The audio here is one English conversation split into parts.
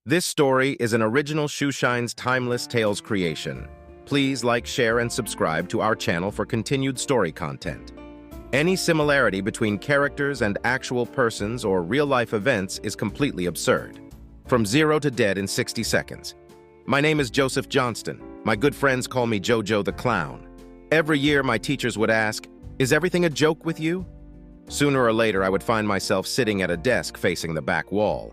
This story is an original Shoeshine's Timeless Tales creation. Please like, share, and subscribe to our channel for continued story content. Any similarity between characters and actual persons or real-life events is completely absurd. From zero to dead in 60 seconds. My name is Joseph Johnston. My good friends call me Jojo the Clown. Every year, my teachers would ask, "Is everything a joke with you?" Sooner or later, I would find myself sitting at a desk facing the back wall.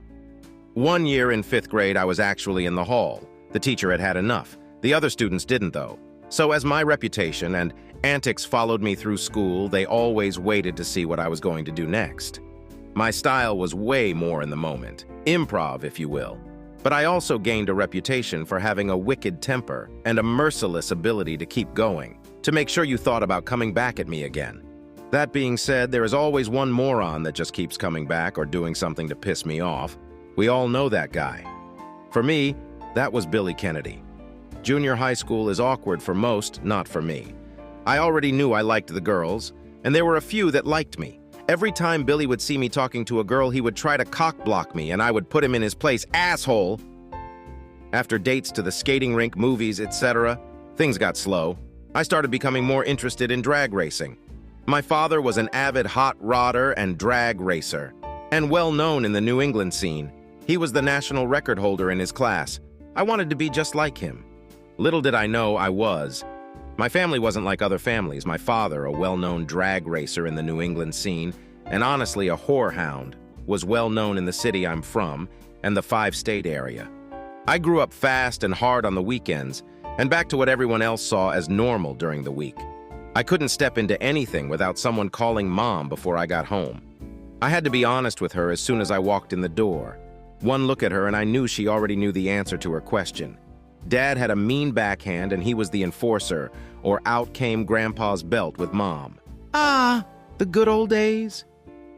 One year in 5th grade, I was actually in the hall. The teacher had had enough. The other students didn't, though. So as my reputation and antics followed me through school, they always waited to see what I was going to do next. My style was way more in the moment. Improv, if you will. But I also gained a reputation for having a wicked temper and a merciless ability to keep going, to make sure you thought about coming back at me again. That being said, there is always one moron that just keeps coming back or doing something to piss me off. We all know that guy. For me, that was Billy Kennedy. Junior high school is awkward for most, not for me. I already knew I liked the girls, and there were a few that liked me. Every time Billy would see me talking to a girl, he would try to cock-block me, and I would put him in his place, asshole! After dates to the skating rink, movies, etc., things got slow. I started becoming more interested in drag racing. My father was an avid hot rodder and drag racer, and well known in the New England scene. He was the national record holder in his class. I wanted to be just like him. Little did I know I was. My family wasn't like other families. My father, a well-known drag racer in the New England scene, and honestly a whorehound, was well known in the city I'm from and the 5-state area. I grew up fast and hard on the weekends, and back to what everyone else saw as normal during the week. I couldn't step into anything without someone calling Mom before I got home. I had to be honest with her as soon as I walked in the door. One look at her and I knew she already knew the answer to her question. Dad had a mean backhand and he was the enforcer, or out came Grandpa's belt with Mom. Ah, the good old days.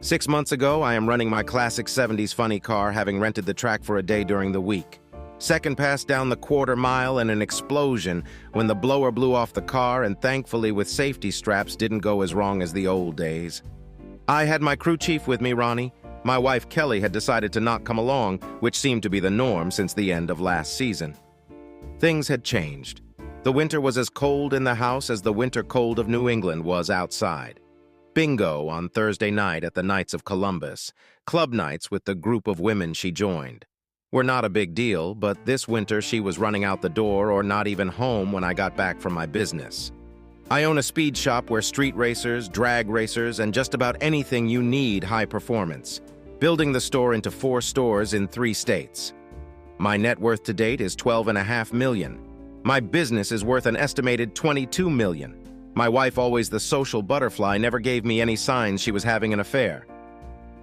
6 months ago, I am running my classic 70s funny car, having rented the track for a day during the week. Second pass down the quarter mile and an explosion when the blower blew off the car, and thankfully with safety straps didn't go as wrong as the old days. I had my crew chief with me, Ronnie. My wife, Kelly, had decided to not come along, which seemed to be the norm since the end of last season. Things had changed. The winter was as cold in the house as the winter cold of New England was outside. Bingo on Thursday night at the Knights of Columbus, club nights with the group of women she joined. Were not a big deal, but this winter she was running out the door or not even home when I got back from my business. I own a speed shop where street racers, drag racers, and just about anything you need high performance, building the store into 4 stores in 3 states. My net worth to date is $12.5 million. My business is worth an estimated $22 million. My wife, always the social butterfly, never gave me any signs she was having an affair.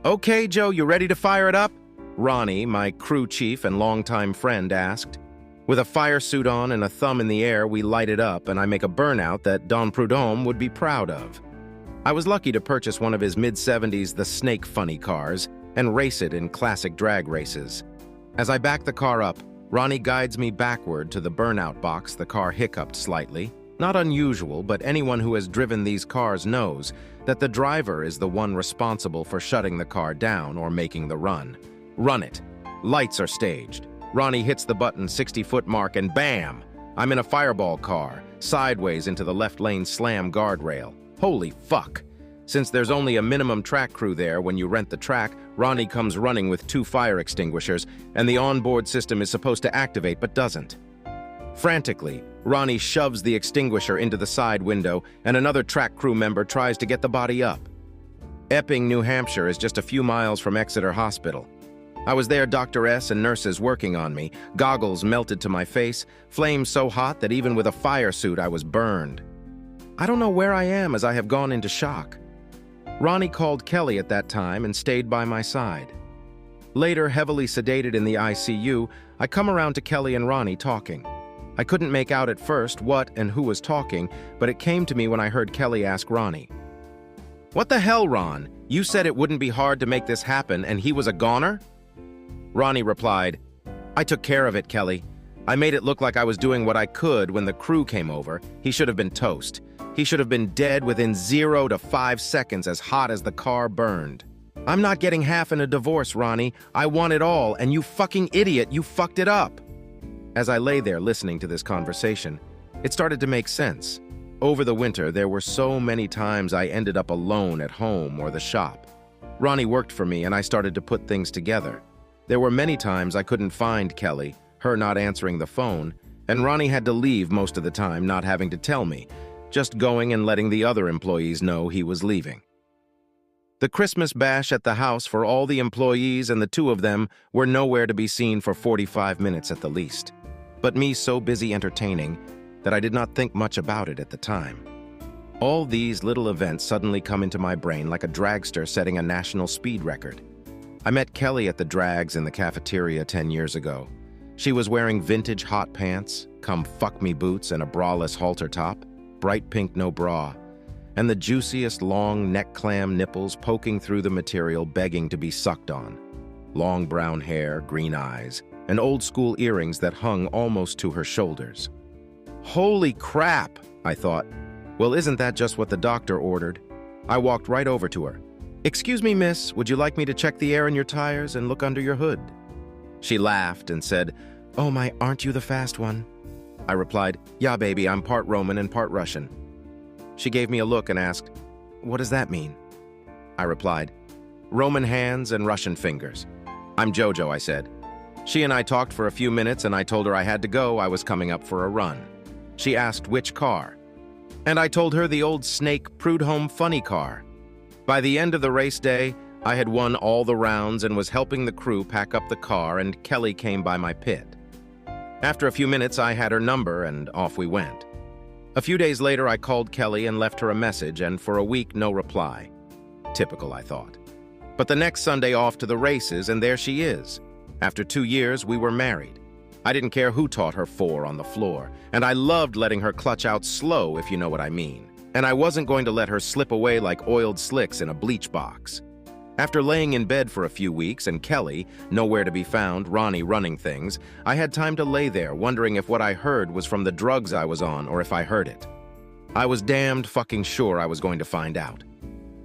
"Okay, Joe, you ready to fire it up?" Ronnie, my crew chief and longtime friend, asked. With a fire suit on and a thumb in the air, we light it up, and I make a burnout that Don Prudhomme would be proud of. I was lucky to purchase one of his mid-70s The Snake funny cars and race it in classic drag races. As I back the car up, Ronnie guides me backward to the burnout box. The car hiccuped slightly. Not unusual, but anyone who has driven these cars knows that the driver is the one responsible for shutting the car down or making the run. Run it. Lights are staged. Ronnie hits the button 60-foot mark and bam! I'm in a fireball car, sideways into the left lane slam guardrail. Holy fuck! Since there's only a minimum track crew there when you rent the track, Ronnie comes running with 2 fire extinguishers, and the onboard system is supposed to activate but doesn't. Frantically, Ronnie shoves the extinguisher into the side window, and another track crew member tries to get the body up. Epping, New Hampshire is just a few miles from Exeter Hospital. I was there, Dr. S and nurses working on me, goggles melted to my face, flames so hot that even with a fire suit I was burned. I don't know where I am as I have gone into shock. Ronnie called Kelly at that time and stayed by my side. Later, heavily sedated in the ICU, I come around to Kelly and Ronnie talking. I couldn't make out at first what and who was talking, but it came to me when I heard Kelly ask Ronnie, "What the hell, Ron? You said it wouldn't be hard to make this happen, and he was a goner?" Ronnie replied, "I took care of it, Kelly. I made it look like I was doing what I could when the crew came over. He should have been toast. He should have been dead within 0 to 5 seconds, as hot as the car burned." I'm not getting half in a divorce, Ronnie. I want it all, and you fucking idiot, you fucked it up. As I lay there listening to this conversation, it started to make sense. Over the winter, there were so many times I ended up alone at home or the shop. Ronnie worked for me, and I started to put things together. There were many times I couldn't find Kelly, her not answering the phone, and Ronnie had to leave most of the time, not having to tell me, just going and letting the other employees know he was leaving. The Christmas bash at the house for all the employees and the two of them were nowhere to be seen for 45 minutes at the least. But me so busy entertaining that I did not think much about it at the time. All these little events suddenly come into my brain like a dragster setting a national speed record. I met Kelly at the drags in the cafeteria 10 years ago. She was wearing vintage hot pants, come fuck me boots and a braless halter top, bright pink no bra, and the juiciest long neck clam nipples poking through the material begging to be sucked on. Long brown hair, green eyes, and old-school earrings that hung almost to her shoulders. Holy crap, I thought. Well, isn't that just what the doctor ordered? I walked right over to her. Excuse me, miss, would you like me to check the air in your tires and look under your hood? She laughed and said, Oh my, aren't you the fast one? I replied, Yeah, baby, I'm part Roman and part Russian. She gave me a look and asked, What does that mean? I replied, Roman hands and Russian fingers. I'm Jojo, I said. She and I talked for a few minutes and I told her I had to go, I was coming up for a run. She asked which car. And I told her the old snake Prudhomme funny car. By the end of the race day, I had won all the rounds and was helping the crew pack up the car, and Kelly came by my pit. After a few minutes, I had her number and off we went. A few days later, I called Kelly and left her a message, and for a week, no reply. Typical, I thought. But the next Sunday off to the races, and there she is. After 2 years, we were married. I didn't care who taught her four on the floor, and I loved letting her clutch out slow, if you know what I mean. And I wasn't going to let her slip away like oiled slicks in a bleach box. After laying in bed for a few weeks and Kelly, nowhere to be found, Ronnie running things, I had time to lay there wondering if what I heard was from the drugs I was on or if I heard it. I was damned fucking sure I was going to find out.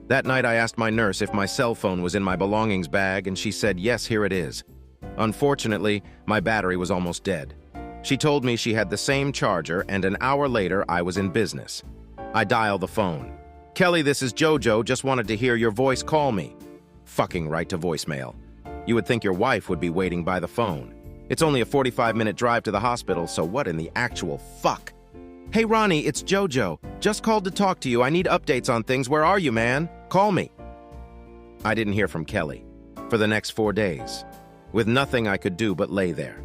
That night I asked my nurse if my cell phone was in my belongings bag and she said, yes, here it is. Unfortunately, my battery was almost dead. She told me she had the same charger and an hour later I was in business. I dialed the phone. Kelly, this is Jojo, just wanted to hear your voice, call me. Fucking right to voicemail. You would think your wife would be waiting by the phone. It's only a 45-minute drive to the hospital, so what in the actual fuck? Hey Ronnie, it's Jojo. Just called to talk to you. I need updates on things. Where are you, man? Call me. I didn't hear from Kelly for the next 4 days, with nothing I could do but lay there.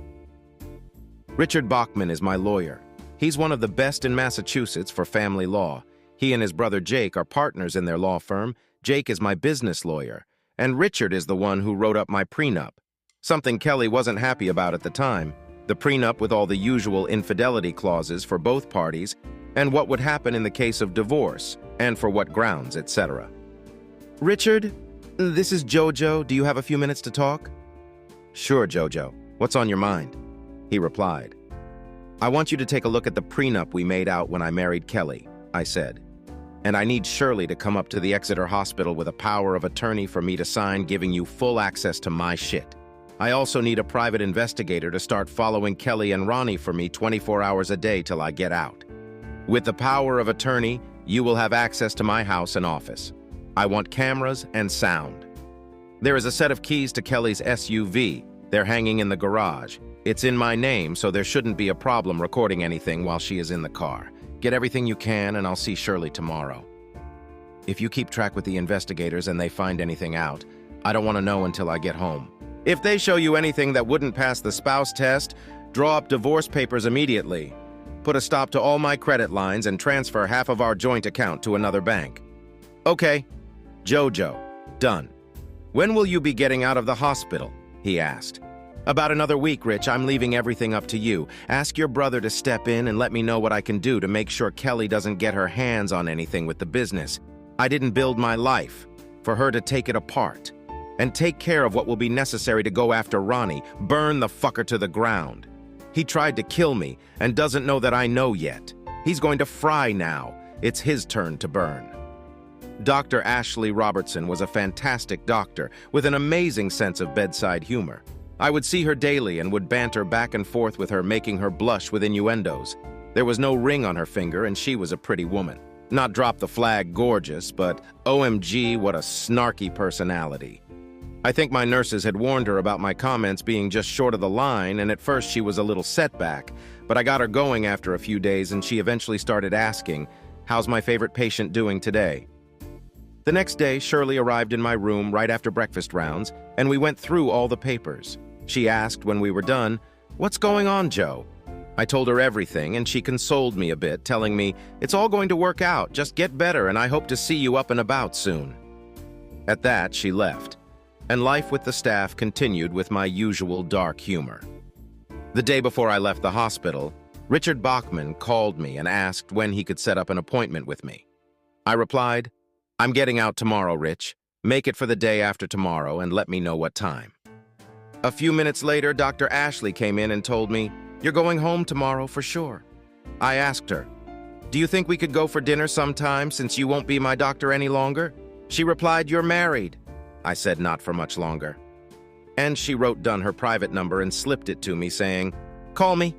Richard Bachman is my lawyer. He's one of the best in Massachusetts for family law. He and his brother Jake are partners in their law firm. Jake is my business lawyer. And Richard is the one who wrote up my prenup, something Kelly wasn't happy about at the time. The prenup with all the usual infidelity clauses for both parties, and what would happen in the case of divorce, and for what grounds, etc. Richard, this is Jojo. Do you have a few minutes to talk? Sure, Jojo. What's on your mind? He replied. I want you to take a look at the prenup we made out when I married Kelly, I said. And I need Shirley to come up to the Exeter Hospital with a power of attorney for me to sign, giving you full access to my shit. I also need a private investigator to start following Kelly and Ronnie for me 24 hours a day till I get out. With the power of attorney, you will have access to my house and office. I want cameras and sound. There is a set of keys to Kelly's SUV. They're hanging in the garage. It's in my name, so there shouldn't be a problem recording anything while she is in the car. Get everything you can, and I'll see Shirley tomorrow. If you keep track with the investigators and they find anything out, I don't want to know until I get home. If they show you anything that wouldn't pass the spouse test, draw up divorce papers immediately. Put a stop to all my credit lines and transfer half of our joint account to another bank. Okay, Jojo, done. When will you be getting out of the hospital? He asked. About another week, Rich. I'm leaving everything up to you. Ask your brother to step in and let me know what I can do to make sure Kelly doesn't get her hands on anything with the business. I didn't build my life for her to take it apart. And take care of what will be necessary to go after Ronnie, burn the fucker to the ground. He tried to kill me and doesn't know that I know yet. He's going to fry now. It's his turn to burn. Dr. Ashley Robertson was a fantastic doctor with an amazing sense of bedside humor. I would see her daily and would banter back and forth with her, making her blush with innuendos. There was no ring on her finger, and she was a pretty woman. Not drop the flag gorgeous, but OMG, what a snarky personality. I think my nurses had warned her about my comments being just short of the line, and at first she was a little setback, but I got her going after a few days, and she eventually started asking, "How's my favorite patient doing today?" The next day, Shirley arrived in my room right after breakfast rounds, and we went through all the papers. She asked when we were done, "What's going on, Joe?" I told her everything, and she consoled me a bit, telling me, "It's all going to work out, just get better, and I hope to see you up and about soon." At that, she left, and life with the staff continued with my usual dark humor. The day before I left the hospital, Richard Bachman called me and asked when he could set up an appointment with me. I replied, "I'm getting out tomorrow, Rich. Make it for the day after tomorrow and let me know what time." A few minutes later, Dr. Ashley came in and told me, "You're going home tomorrow for sure." I asked her, "Do you think we could go for dinner sometime since you won't be my doctor any longer?" She replied, "You're married." I said, "Not for much longer." And she wrote down her private number and slipped it to me, saying, "Call me."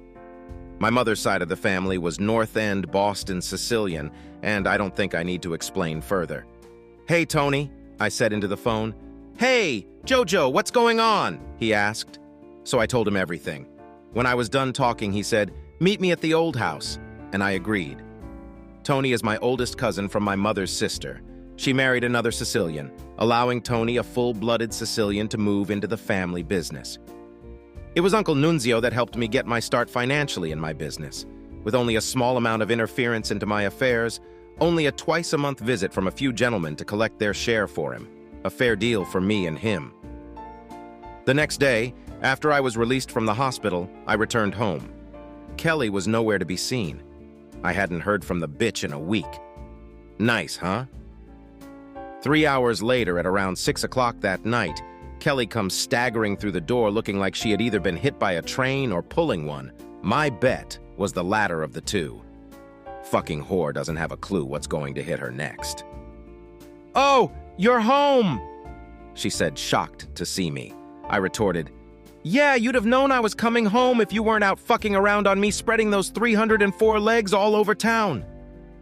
My mother's side of the family was North End, Boston, Sicilian, and I don't think I need to explain further. "Hey, Tony," I said into the phone. "Hey, Jojo, what's going on?" he asked. So I told him everything. When I was done talking, he said, "Meet me at the old house," and I agreed. Tony is my oldest cousin from my mother's sister. She married another Sicilian, allowing Tony, a full-blooded Sicilian, to move into the family business. It was Uncle Nunzio that helped me get my start financially in my business. With only a small amount of interference into my affairs, only a twice-a-month visit from a few gentlemen to collect their share for him. A fair deal for me and him. The next day, after I was released from the hospital, I returned home. Kelly was nowhere to be seen. I hadn't heard from the bitch in a week. Nice, huh? 3 hours later, at around 6 o'clock that night, Kelly comes staggering through the door looking like she had either been hit by a train or pulling one. My bet was the latter of the two. Fucking whore doesn't have a clue what's going to hit her next. "Oh, you're home!" she said, shocked to see me. I retorted, "Yeah, you'd have known I was coming home if you weren't out fucking around on me spreading those 304 legs all over town."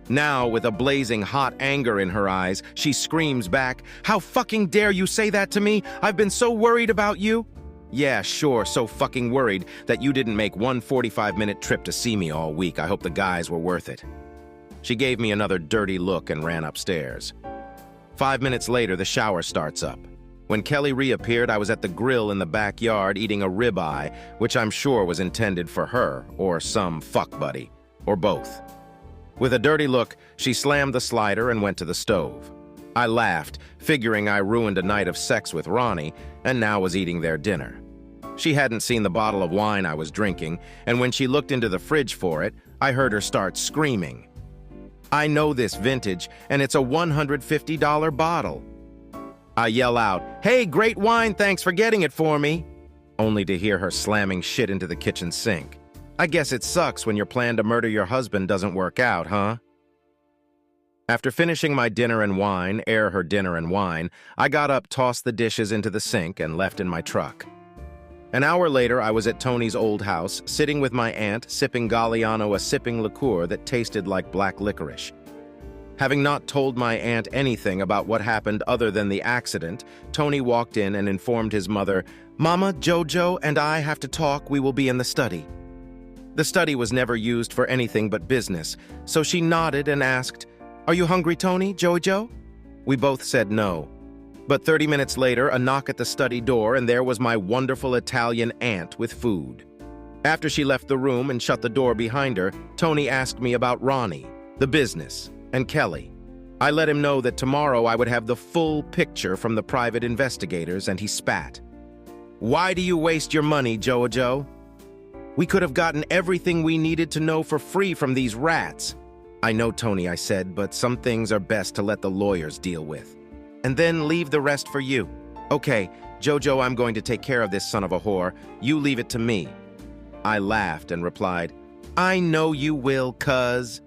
Now, with a blazing hot anger in her eyes, she screams back, "How fucking dare you say that to me? I've been so worried about you." "Yeah, sure, so fucking worried that you didn't make one 45-minute trip to see me all week. I hope the guys were worth it." She gave me another dirty look and ran upstairs. 5 minutes later, the shower starts up. When Kelly reappeared, I was at the grill in the backyard eating a ribeye, which I'm sure was intended for her or some fuck buddy, or both. With a dirty look, she slammed the slider and went to the stove. I laughed, figuring I ruined a night of sex with Ronnie, and now was eating their dinner. She hadn't seen the bottle of wine I was drinking, and when she looked into the fridge for it, I heard her start screaming. I know this vintage, and it's a $150 bottle. I yell out, "Hey, great wine, thanks for getting it for me," only to hear her slamming shit into the kitchen sink. I guess it sucks when your plan to murder your husband doesn't work out, huh? After finishing my dinner and wine, her dinner and wine, I got up, tossed the dishes into the sink, and left in my truck. An hour later, I was at Tony's old house, sitting with my aunt, sipping Galliano, a sipping liqueur that tasted like black licorice. Having not told my aunt anything about what happened other than the accident, Tony walked in and informed his mother, "Mama, Jojo, and I have to talk. We will be in the study." The study was never used for anything but business, so she nodded and asked, "Are you hungry, Tony, Jojo?" We both said no. But 30 minutes later, a knock at the study door, and there was my wonderful Italian aunt with food. After she left the room and shut the door behind her, Tony asked me about Ronnie, the business, and Kelly. I let him know that tomorrow I would have the full picture from the private investigators, and he spat. "Why do you waste your money, Jojo? We could have gotten everything we needed to know for free from these rats." "I know, Tony," I said, "but some things are best to let the lawyers deal with. And then leave the rest for you." "Okay, Jojo, I'm going to take care of this son of a whore. You leave it to me." I laughed and replied, "I know you will, cuz."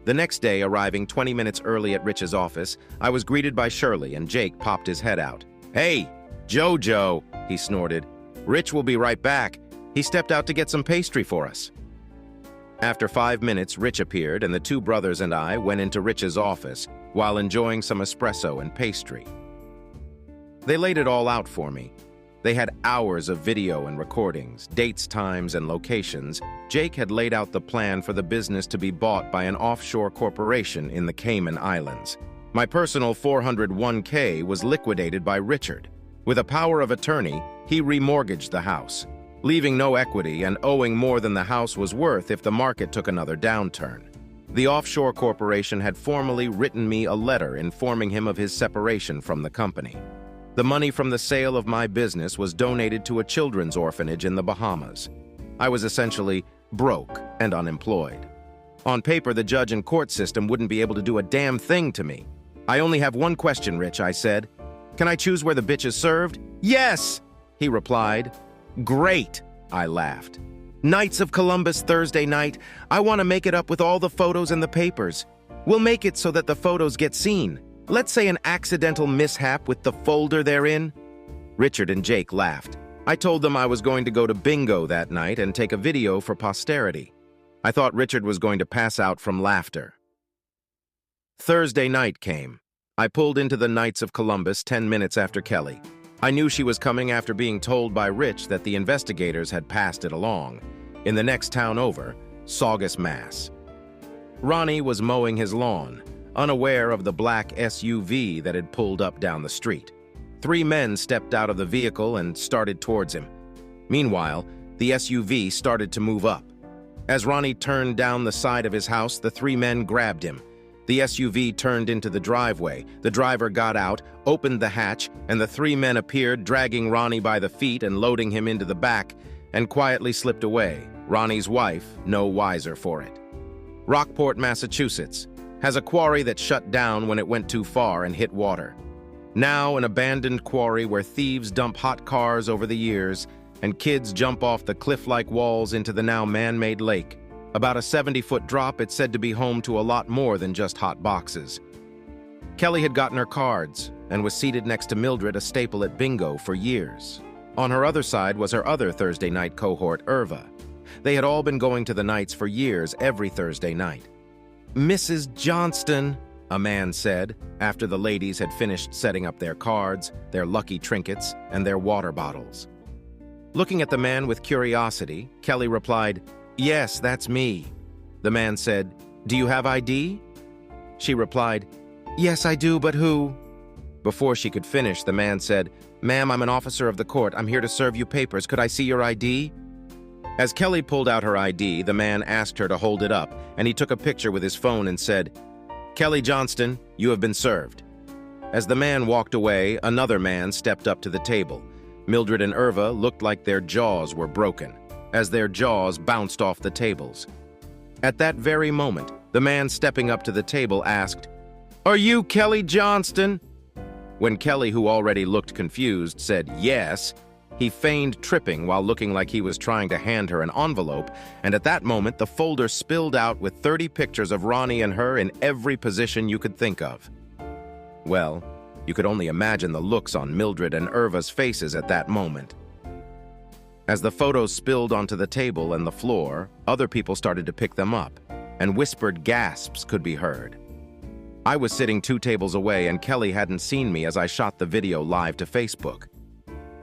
The next day, arriving 20 minutes early at Rich's office, I was greeted by Shirley and Jake popped his head out. "Hey, Jojo," he snorted. "Rich will be right back. He stepped out to get some pastry for us." After 5 minutes, Rich appeared and the two brothers and I went into Rich's office while enjoying some espresso and pastry. They laid it all out for me. They had hours of video and recordings, dates, times, and locations. Jake had laid out the plan for the business to be bought by an offshore corporation in the Cayman Islands. My personal 401k was liquidated by Richard. With a power of attorney, he remortgaged the house, leaving no equity and owing more than the house was worth if the market took another downturn. The offshore corporation had formally written me a letter informing him of his separation from the company. The money from the sale of my business was donated to a children's orphanage in the Bahamas. I was essentially broke and unemployed. On paper, the judge and court system wouldn't be able to do a damn thing to me. "I only have one question, Rich," I said. "Can I choose where the bitch is served?" "Yes," he replied. "Great," I laughed. "Knights of Columbus Thursday night. I want to make it up with all the photos and the papers. We'll make it so that the photos get seen. Let's say an accidental mishap with the folder they're in." Richard and Jake laughed. I told them I was going to go to bingo that night and take a video for posterity. I thought Richard was going to pass out from laughter. Thursday night came. I pulled into the Knights of Columbus 10 minutes after Kelly. I knew she was coming after being told by Rich that the investigators had passed it along. In the next town over, Saugus, Mass. Ronnie was mowing his lawn, unaware of the black SUV that had pulled up down the street. 3 men stepped out of the vehicle and started towards him. Meanwhile, the SUV started to move up. As Ronnie turned down the side of his house, the 3 men grabbed him. The SUV turned into the driveway. The driver got out, opened the hatch, and the 3 men appeared, dragging Ronnie by the feet and loading him into the back, and quietly slipped away, Ronnie's wife no wiser for it. Rockport, Massachusetts, has a quarry that shut down when it went too far and hit water. Now an abandoned quarry where thieves dump hot cars over the years and kids jump off the cliff-like walls into the now man-made lake. About a 70-foot drop, it's said to be home to a lot more than just hot boxes. Kelly had gotten her cards and was seated next to Mildred, a staple at bingo, for years. On her other side was her other Thursday night cohort, Irva. They had all been going to the Knights for years, every Thursday night. "Mrs. Johnston," a man said, after the ladies had finished setting up their cards, their lucky trinkets, and their water bottles. Looking at the man with curiosity, Kelly replied, "Yes, that's me." The man said, "Do you have ID?" She replied, "Yes, I do, but who?" Before she could finish, the man said, "Ma'am, I'm an officer of the court. I'm here to serve you papers. Could I see your ID?" As Kelly pulled out her ID, the man asked her to hold it up, and he took a picture with his phone and said, "Kelly Johnston, you have been served." As the man walked away, another man stepped up to the table. Mildred and Irva looked like their jaws were broken, as their jaws bounced off the tables. At that very moment, the man stepping up to the table asked, "Are you Kelly Johnston?" When Kelly, who already looked confused, said yes, he feigned tripping while looking like he was trying to hand her an envelope, and at that moment the folder spilled out with 30 pictures of Ronnie and her in every position you could think of. Well, you could only imagine the looks on Mildred and Irva's faces at that moment. As the photos spilled onto the table and the floor, other people started to pick them up, and whispered gasps could be heard. I was sitting 2 tables away, and Kelly hadn't seen me as I shot the video live to Facebook.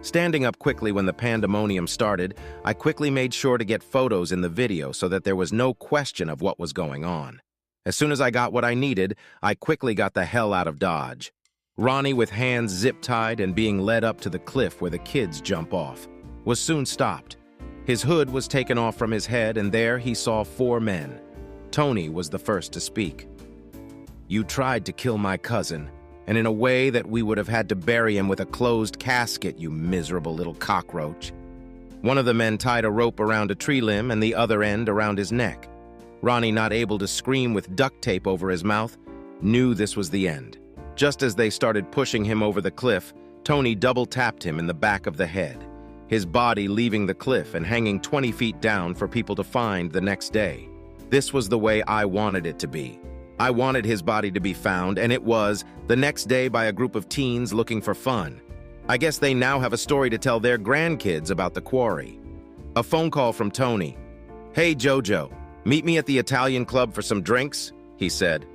Standing up quickly when the pandemonium started, I quickly made sure to get photos in the video so that there was no question of what was going on. As soon as I got what I needed, I quickly got the hell out of Dodge. Ronnie, with hands zip-tied and being led up to the cliff where the kids jump off, was soon stopped. His hood was taken off from his head, and there he saw 4 men. Tony was the first to speak. "You tried to kill my cousin, and in a way that we would have had to bury him with a closed casket, you miserable little cockroach." One of the men tied a rope around a tree limb and the other end around his neck. Ronnie, not able to scream with duct tape over his mouth, knew this was the end. Just as they started pushing him over the cliff, Tony double-tapped him in the back of the head, his body leaving the cliff and hanging 20 feet down for people to find the next day. This was the way I wanted it to be. I wanted his body to be found, and it was, the next day by a group of teens looking for fun. I guess they now have a story to tell their grandkids about the quarry. A phone call from Tony. "Hey, Jojo, meet me at the Italian club for some drinks?" he said.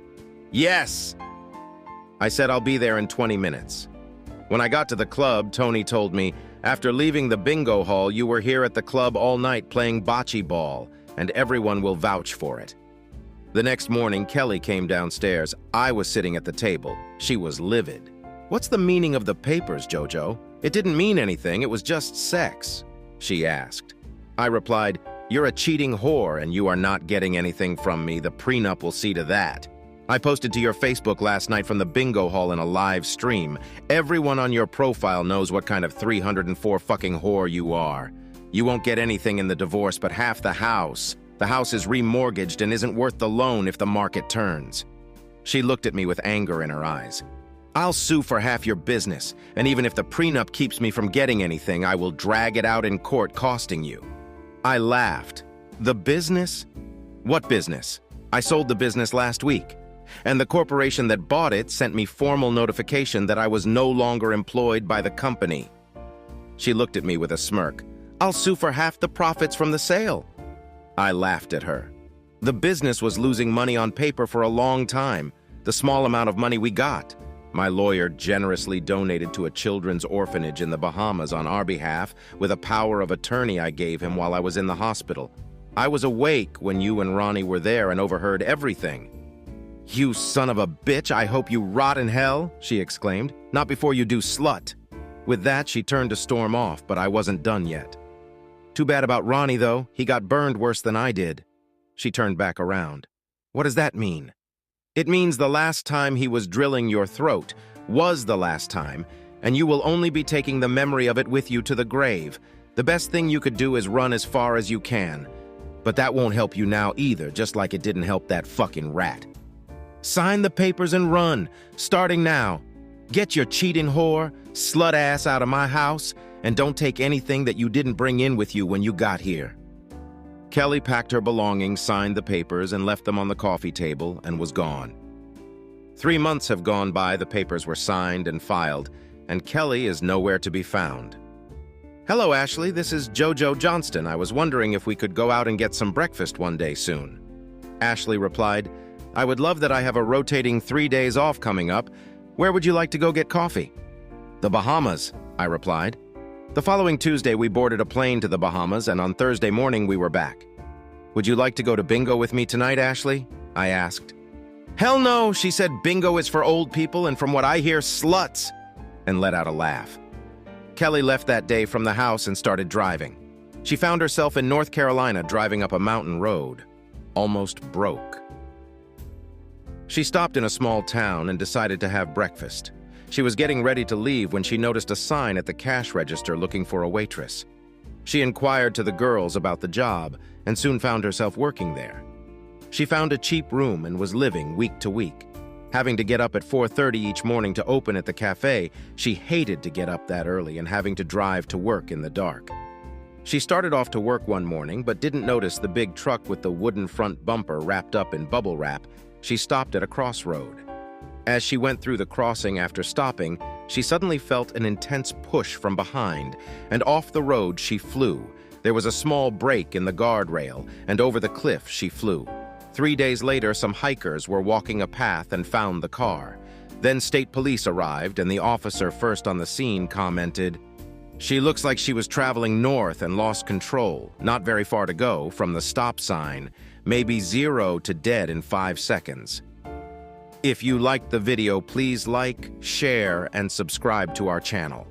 "Yes!" I said I'll be there in 20 minutes. When I got to the club, Tony told me, "After leaving the bingo hall, you were here at the club all night playing bocce ball, and everyone will vouch for it." The next morning, Kelly came downstairs. I was sitting at the table. She was livid. "What's the meaning of the papers, Jojo? It didn't mean anything, it was just sex," she asked. I replied, "You're a cheating whore and you are not getting anything from me. The prenup will see to that. I posted to your Facebook last night from the bingo hall in a live stream. Everyone on your profile knows what kind of 304 fucking whore you are. You won't get anything in the divorce but half the house. The house is remortgaged and isn't worth the loan if the market turns." She looked at me with anger in her eyes. "I'll sue for half your business, and even if the prenup keeps me from getting anything, I will drag it out in court costing you." I laughed. "The business? What business? I sold the business last week, and the corporation that bought it sent me formal notification that I was no longer employed by the company." She looked at me with a smirk. "I'll sue for half the profits from the sale." I laughed at her. The business was losing money on paper for a long time, the small amount of money we got. My lawyer generously donated to a children's orphanage in the Bahamas on our behalf with a power of attorney I gave him while I was in the hospital. I was awake when you and Ronnie were there and overheard everything. "You son of a bitch, I hope you rot in hell," she exclaimed. "Not before you do, slut." With that, she turned to storm off, but I wasn't done yet. "Too bad about Ronnie, though. He got burned worse than I did." She turned back around. "What does that mean?" "It means the last time he was drilling your throat was the last time, and you will only be taking the memory of it with you to the grave. The best thing you could do is run as far as you can. But that won't help you now either, just like it didn't help that fucking rat. Sign the papers and run, starting now. Get your cheating whore, slut ass out of my house, and don't take anything that you didn't bring in with you when you got here." Kelly packed her belongings, signed the papers, and left them on the coffee table and was gone. 3 months have gone by, the papers were signed and filed, and Kelly is nowhere to be found. "Hello, Ashley, this is Jojo Johnston. I was wondering if we could go out and get some breakfast one day soon." Ashley replied, "I would love that. I have a rotating 3 days off coming up. Where would you like to go get coffee?" "The Bahamas," I replied. The following Tuesday, we boarded a plane to the Bahamas, and on Thursday morning, we were back. "Would you like to go to bingo with me tonight, Ashley?" I asked. "Hell no," she said. "Bingo is for old people, and from what I hear, sluts," and let out a laugh. Kelly left that day from the house and started driving. She found herself in North Carolina driving up a mountain road, almost broke. She stopped in a small town and decided to have breakfast. She was getting ready to leave when she noticed a sign at the cash register looking for a waitress. She inquired to the girls about the job and soon found herself working there. She found a cheap room and was living week to week. Having to get up at 4:30 each morning to open at the cafe, she hated to get up that early and having to drive to work in the dark. She started off to work one morning but didn't notice the big truck with the wooden front bumper wrapped up in bubble wrap. She stopped at a crossroad. As she went through the crossing after stopping, she suddenly felt an intense push from behind, and off the road she flew. There was a small break in the guardrail, and over the cliff she flew. 3 days later, some hikers were walking a path and found the car. Then state police arrived, and the officer first on the scene commented, "She looks like she was traveling north and lost control, not very far to go, from the stop sign, maybe 0 to dead in 5 seconds. If you liked the video, please like, share, and subscribe to our channel.